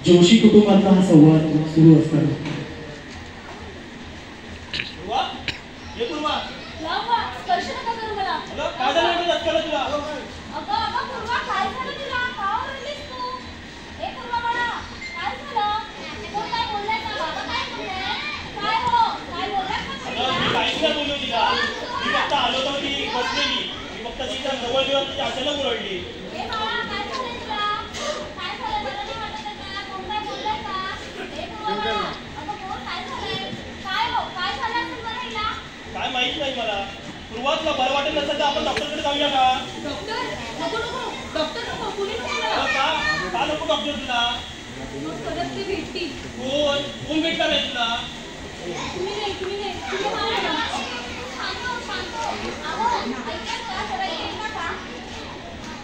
जोशी कुटुंबाचा हा संवाद सुरू असताना अचानक ओरडली. काय माहित नाही मला. पूर्वातला बरं वाटत नसेल तर आपण डॉक्टरकडे जाऊया का? डॉक्टर नको नको डॉक्टर नको पोलीस का नको डॉक्टर तुला? परत ते भेटतील. कोण भेटणार आहे तुला? तुम्ही नाही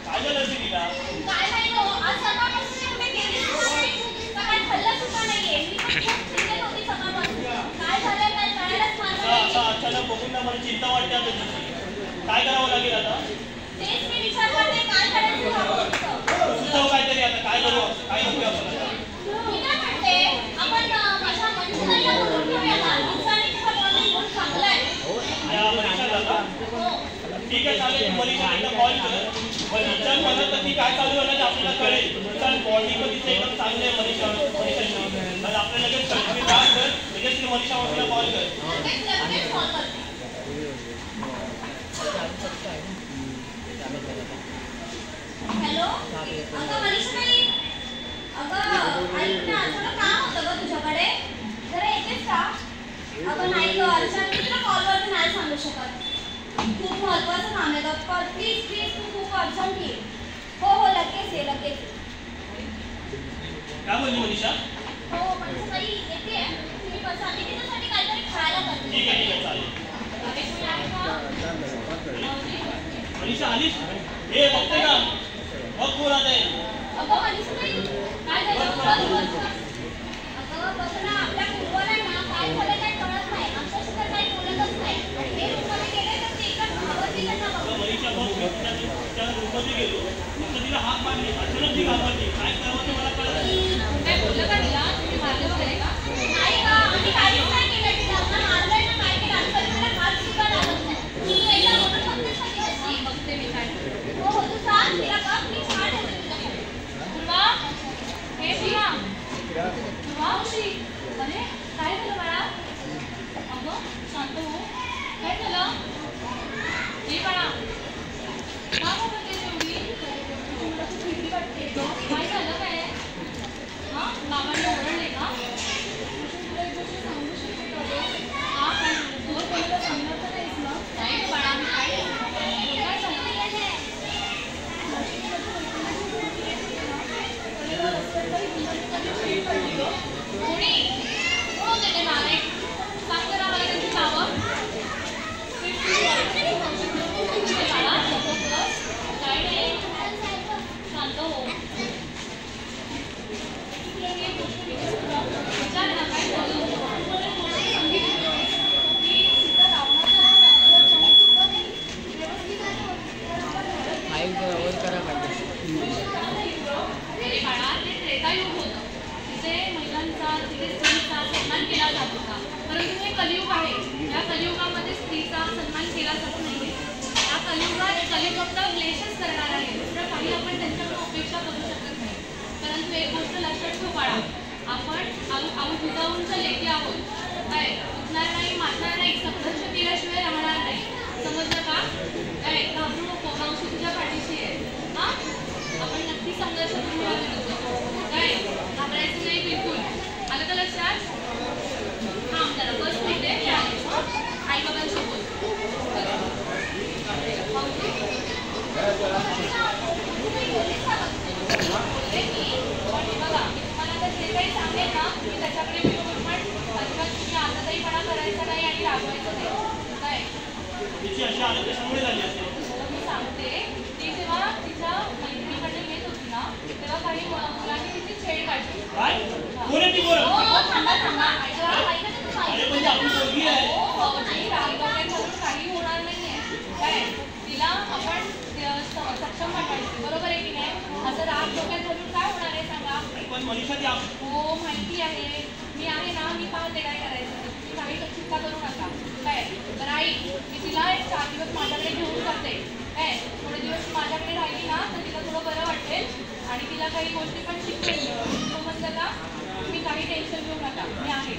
काय झालं तिला? काय नाही हो आज सकाळपासून तुम्ही गेली नाही काय खाल्लं सुद्धा नाहीये मी खूप चिंतेत होती सकाळपासून काय झालंय काय कळायलाच मला नाही. अचानक बघून ना मला चिंता वाटते आता तुझी. काय करावं लागेल आता? तेच मी विचार करते काय करायचं सुचव काहीतरी आता. काय करू? काय करूया आपण आता? मी काय म्हणते आपण माझ्या मनीषाला बोलून घेऊया ना. दिवसांनी तिचा बॉन्डिंग खूप चांगला आहे. मनीषाला का? ठीक आहे चालेल. मनीषाला कॉल कर. विचार मला तर ती काय चालू आहे आपल्याला कळेल. कारण बॉडी कधीच एकदम चांगलं आहे मनीषाची. आपल्याला लगेच कळेल. काय कर लगेच मनीषा वॉटला कॉल कर. लगेच कॉल करते. हॅलो अगं मनीषाताई अगं ऐक ना थोडं काम होतं ग तुझ्याकडे जरा येतेस का? अगं नाही ग अर्चना मी तुला कॉलवरती नाही सांगू शकत. खूप महत्त्वाचं काम आहे ग प्लीज प्लीज तू खूप अर्जंट ये. हो लगेच ये लगेच. काय बोलली मनीषा? हो मनीषाताई येते तुम्ही बसा मी तिच्यासाठी काहीतरी खायला करते. ठीक आहे चालेल. मनीषा आलीस? हे बघते का? बघ कोण आता आहे. अगं मनीषाताई काय झालं? अगं बघ ना आपल्या पूर्वाला ना काय झालं काय कळत नाही. आमच्याशी तर काही बोलतच नाही. हे रूममध्ये गेले तर ते इकडं घाबरली त्यांना बघ. मनीषा बघ मी त्या रूममध्ये गेलो फक्त तिला हाक मारली अचानक ती घाबरली. काय करावं ते मला कळत नाही. काय बोललं का तिला? तुम्ही मारलं वगैरे का? नाही का आम्ही काहीच नाही केलं तिला. ना मारलंय ना काय केलं आमच्या तिला हात सुद्धा लागत नाही. तू एकदा म्हणून बघतेस का तिच्याशी? बघते मी काय. हो तू सांग तिला बघ मी छान होते तुझ्याकडे. पूर्वा हे पूर्वा मावशी अरे काय झालं बाळा? अगं शांत हो. काय झालं? हे बाळा का बोलतेस एवढी? मला खूप भीती वाटते. काय झालं काय? हां बाबांना ओरडले का? तुला एक गोष्ट सांगू शकते का गं? हां काय जोर बोलायला सांगणार तर नाहीस ना? नाही बाळा मी काय झालं? कोणी कोण होते ते नालायक? सांग जरा मला त्यांची नावं. बाळा काय नाही शांत हो. विचार ना काय झालं? अरे बाळा ते त्रेतायुग होतं. तिथे महिलांचा तिथे स्त्रीचा सन्मान केला जात होता. परंतु हे कलियुग आहे. या कलियुगामध्ये स्त्रीचा सन्मान केला जात नाही. या कलियुगात कलियुगाचा क्लेशच करणार आहे. दुसरं काही आपण त्यांच्याकडून अपेक्षा करू शकत नाही. परंतु एक गोष्ट लक्षात ठेव बाळा आपण आऊ तुझाऊनच्या लेखी आहोत. काय उठणार नाही मारणार नाही संघर्ष केल्याशिवाय राहणार नाही. समजलं का? काय घाबरू नको मावशी तुझ्या पाठीशी आहे. हां आपण नक्की संघर्ष करूया काय घाबरायचं नाही बिलकुल. आलं का लक्षात? थांब जरा बस होते मी आले. आई बाबांशी बोल. बघा मला तर जे काही सांगेल ना मी त्याच्याकडे बिलकुल पण अजिबात तुम्ही आतातरीपणा करायचा नाही आणि रागवायचं नाही. काय मी सांगते ती जेव्हा तिच्या मैत्रिणीकडे येत होती ना तेव्हा काही मुलांनी तिची छेड काढली. थांबा थांबा नाही रागवण्याकडून काही होणार नाहीये. काय तिला आपण सक्षम वाटायचं बरोबर आहे की नाही? असं राग डोक्यात घालून काय होणार आहे सांगा? मला? पण मनीषा ती हो माहिती आहे, मी आहे ना, मी पाहते काय करायचं. तुम्ही काही चिंता करू नका काय. तर आई, मी तिला एक 4 दिवस माझ्याकडे घेऊन जाते काय. थोडे दिवस माझ्याकडे राहिली ना तर तिला थोडं बरं वाटेल आणि तिला काही गोष्टी पण शिकवेल. समजलं का? तुम्ही काही टेन्शन घेऊ नका, मी आहे.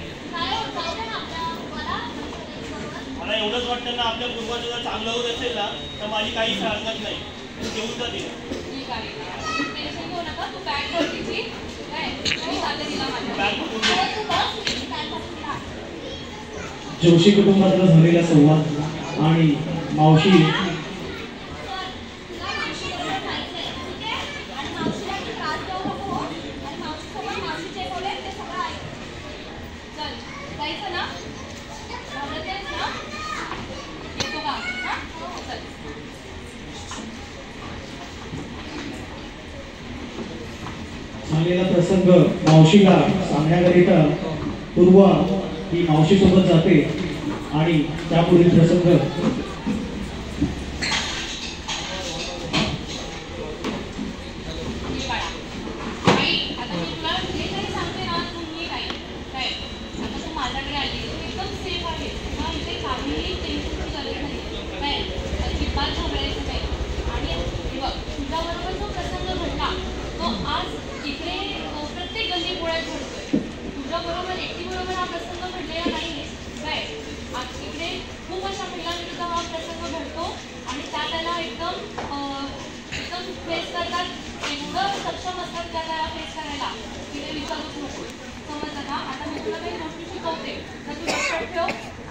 मला एवढंच वाटतं ना, आपल्या पूर्वजांना चांगलं होत असेल ना तर माझी काहीच हरकत नाही. घेऊन जा तिला. ठीक आहे, टेन्शन घेऊ नका. तू बॅग कर तिची काय. मी जाते तिला माझ्या बॅग जोशी कुटुंबातला झालेला संवाद आणि मावशी जायचं ना? घाबरतेस ना? येतो का? चल. झालेला प्रसंग मावशीला सांगण्याकरिता पूर्वा ही मावशीसोबत जाते आणि त्यापुढील प्रसंग सक्षम असतात त्याला फेस करायला. तिथे विचारूच नको. समजलं का? आता मी तुला काही गोष्टी शिकवते तर तू लक्षात ठेव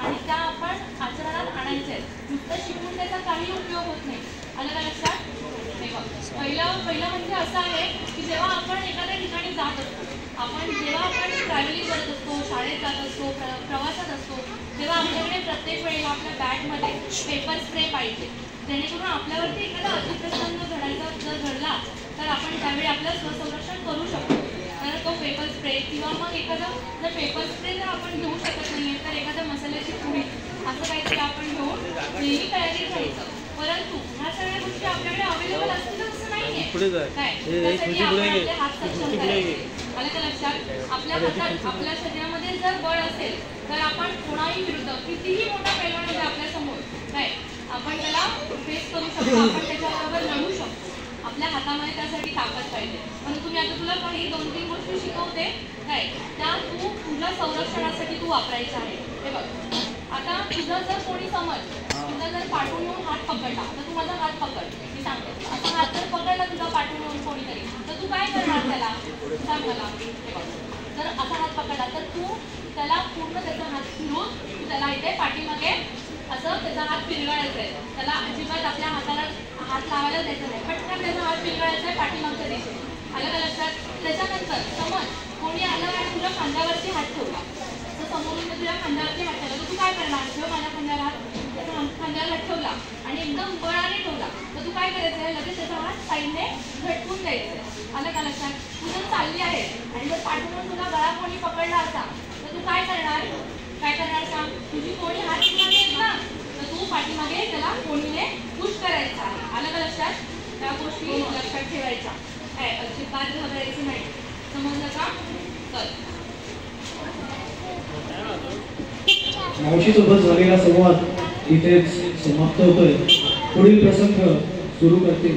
आणि त्या आपण आचरणात आणायच्या आहेत. नुसतं शिकून त्याचा काही उपयोग होत नाही. आलं का लक्षात? हे बघ, पहिलं म्हणजे असं आहे की जेव्हा आपण एखाद्या ठिकाणी जात असतो, जेव्हा आपण ट्रॅव्हलिंग करत असतो, शाळेत जात असतो, प्रवासात असतो, तेव्हा आपल्याकडे प्रत्येक वेळेला आपल्या बॅगमध्ये पेपर स्प्रे पाहिजे. जेणेकरून आपल्यावरती एखादा अतिप्रसंग जर घडला तर आपण त्यावेळी आपलं स्वसंरक्षण करू शकतो. तर तो पेपर स्प्रे किंवा मग जर पेपर स्प्रे जर आपण घेऊ शकत नाही आहे तर एखाद्या मसाल्याची पुडी असं काहीतरी आपण घेऊन नेहमी तयारीत राहायचं. परंतु ह्या सगळ्या गोष्टी आपल्याकडे अवेलेबल असतील असं नाही आहे काय. त्यासाठी आपण आपले हात सक्षम करायचे. आलं का लक्षात? आपल्या हातात आपल्या शरीरामध्ये जर बळ असेल तर आपण कोणाही विरुद्ध कितीही मोठा पैलवान होता आपल्यासमोर काय, आपण त्याला फेस करू शकतो. आपण त्याच्याबरोबर लढू शकतो. आपल्या हातामध्ये त्यासाठी ताकद पाहिजे. परंतु मी आता तुला काही 2-3 गोष्टी शिकवते काय, त्या तू तुझ्या संरक्षणासाठी तू वापरायच्या आहे. हे बघ, आता तुझं जर कोणी तुझा जर पाठून येऊन हात पकडला तर तू माझा हात पकड. मी सांगते, असा हात जर पकडला तुझा पाठून येऊन कोणीतरी तर तू काय करणार त्याला सांग मला. हे बघ, जर असा हात पकडला तर तू त्याला पूर्ण त्याचा हात फिरून तू त्याला इथे पाठीमागे असं त्याचा हात पिरगाळायचा आहे. त्याला अजिबात आपल्या हाताला हात लावायला द्यायचा नाही. पटकन त्याचा हात पिरगाळायचा आहे पाठीमागच्या दिशेने. आलं का लक्षात? त्याच्यानंतर समज कोणी आलं आणि तुझ्या खांद्यावरती हात ठेवला, तर समोरून तुझ्या खांद्यावरती हात ठेवला तर तू काय करणार? ठेव माझ्या खांद्यावर हात. त्याचा खांद्यावर हात ठेवला आणि एकदम बळाने ठेवला तर तू काय करायचं आहे? लगेच त्याचा हात साईडने झटकून द्यायचं आहे. आलं का लक्षात? तू जर चालली आहे आणि जर पाठवून तुला गळा कोणी पकडला असा तर तू काय करणार सांग? तुझी कोणी हात मागे येत ना तर तू पाठीमागे त्याला कोणीने पुश करायचा आहे. आलं का लक्षात? त्या गोष्टी लक्षात ठेवायच्या काय, अजिबात घाबरायचं नाही. समजलं का? चल. मावशीसोबत झालेला संवाद इथेच समाप्त होतोय. पुढील प्रसंग सुरू करते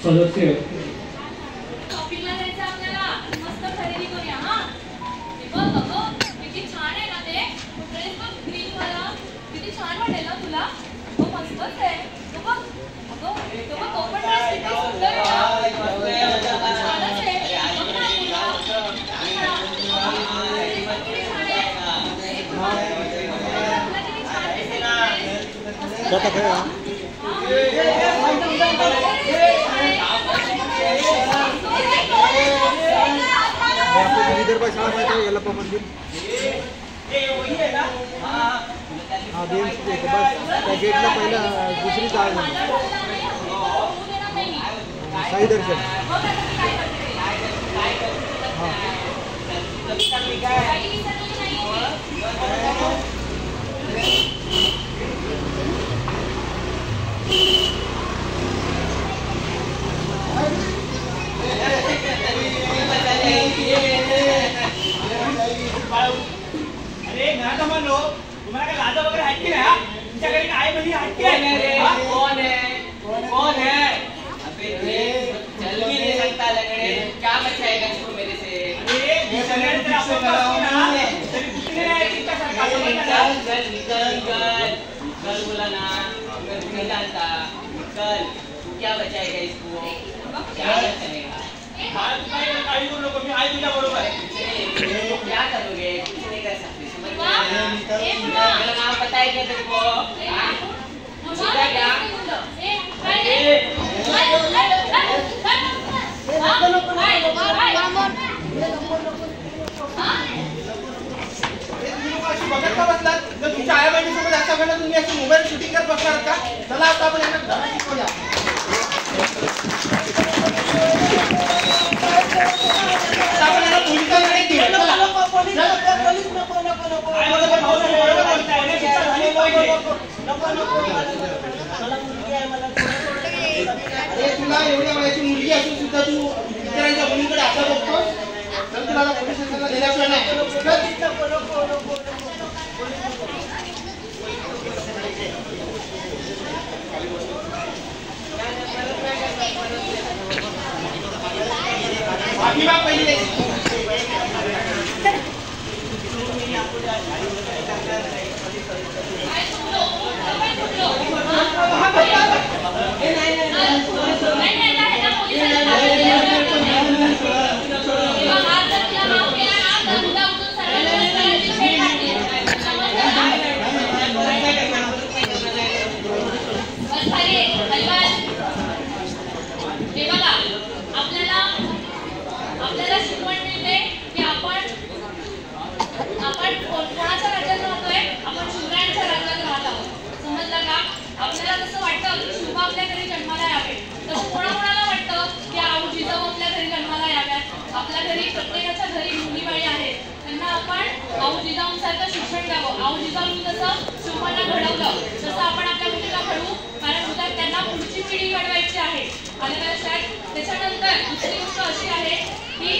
सदस्य. शॉपिंगला जायचं आपल्याला, मस्त खरेदी करूया. हा, हे बघ अगं, किती छान आहे ना ते ड्रेस. बघ ग्रीन वाला, किती छान वाटेल ना तुला. तो मस्तच आहे. तो बघ अगं, तो बघ, तो पण ड्रेस किती सुंदर आहे ना. छानच आहे. बघ ना तुला. इधर शाळा माहिती आहे यल्लप्पा मंदिर. हा त्या गेटला पहिला दुसरी चाळ साई दर्शन. हा बेटा चल तू क्या बचाएगा इसको क्या करेगा मला तू काही करू नको मी आहे तुझ्या बरोबर क्या करोगे कुछ नहीं कर सकते समझ में वाह, आया? ए मुन्ना, मेरा नाम पता है क्या तेरे को हाँ? मुन्ना, क्या? ए, काय रे? काय? बघत का बसलात जर तुमच्या आई बहिणीसोबत अशा वेळेला तुम्ही अशी मोबाईल शूटिंग करत बसणार का चला आता आपण यांना धडा शिकवूया आता आपण यांना पोलिसांकडे घेऊया चला आई बरोबर भाऊसाहेब बरोबर बोलताय ना शिक्षा झालीच पाहिजे अरे तुला एवढ्या वयाची मुलगी असून सुद्धा तू इतरांच्या मुलींकडे असं बघतोस तर तुला आता पोलीस स्टेशनला नेल्याशिवाय नाही माफी माग पहिले आपल्याला शिकवण मिळते की आपण कोणाच्या राज्यात राहतोय आपण शिवरायांच्या राज्यात राहत आहोत समजलं का आपल्याला कसं वाटतं की शिव आपल्या घरी जन्माला यावे तसं कोणाकोणाला वाटतं की आऊ जिजाऊ आपल्या घरी जन्माला याव्यात आपल्या घरी प्रत्येकाच्या घरी मुलीबाळी आहेत त्यांना आपण आऊ जिजाऊंसारखं शिक्षण द्यावं आऊ जिजाऊंनी कसं शिवबांना घडवलं तसं आपण आपल्या मुलीला घडवू कारण उद्या त्यांना पुढची पिढी घडवायची आहे आलं का लक्षात त्याच्यानंतर दुसरी गोष्ट अशी आहे की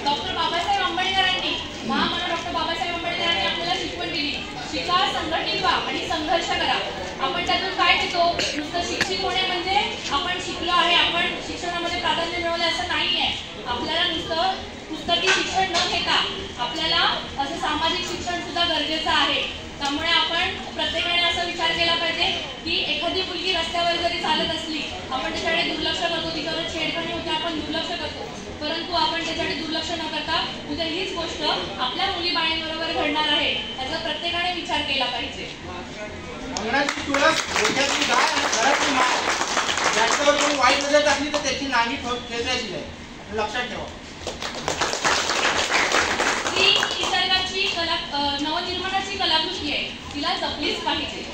डॉक्टर बाबासाहेब आंबेडकरांनी महामानव डॉक्टर बाबासाहेब आंबेडकरांनी आपल्याला शिकवण दिली शिका संघटित व्हा आणि संघर्ष करा आपण त्यातून काय घेतो नुसतं शिक्षित होणे म्हणजे आपण शिकलो आहे आपण शिक्षणामध्ये प्राधान्य मिळवले असं नाही आहे आपल्याला नुसतं पुस्तकी शिक्षण न घेता आपल्याला असं सामाजिक शिक्षण सुद्धा गरजेचं आहे त्यामुळे आपण प्रत्येकाने असा विचार केला पाहिजे की एखादी मुलगी रस्त्यावर जरी चालत असली आपण त्याच्याकडे दुर्लक्ष करतो तिच्यावर छेडखानी होते आपण दुर्लक्ष करतो परंतु आपण त्याच्याकडे दुर्लक्ष न करता उद्या हीच गोष्ट आपल्या मुलीबाळींबरोबर घडणार आहे याचा प्रत्येकाने विचार केला पाहिजे अंगणाची तुळस डोक्यातली गाय आणि घरातली माय याच्यावर कोणी वाईट नजर टाकली तर त्याची नांगी खेचायची नाही लक्षात ठेवा ही निसर्गाची नवनिर्माणाची कलाकृती आहे तिला जपलीच पाहिजे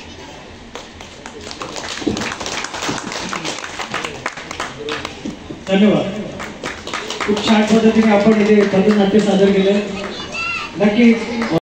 धन्यवाद खूप छान पद्धतीने आपण इथे पथनाट्य सादर केलं नक्कीच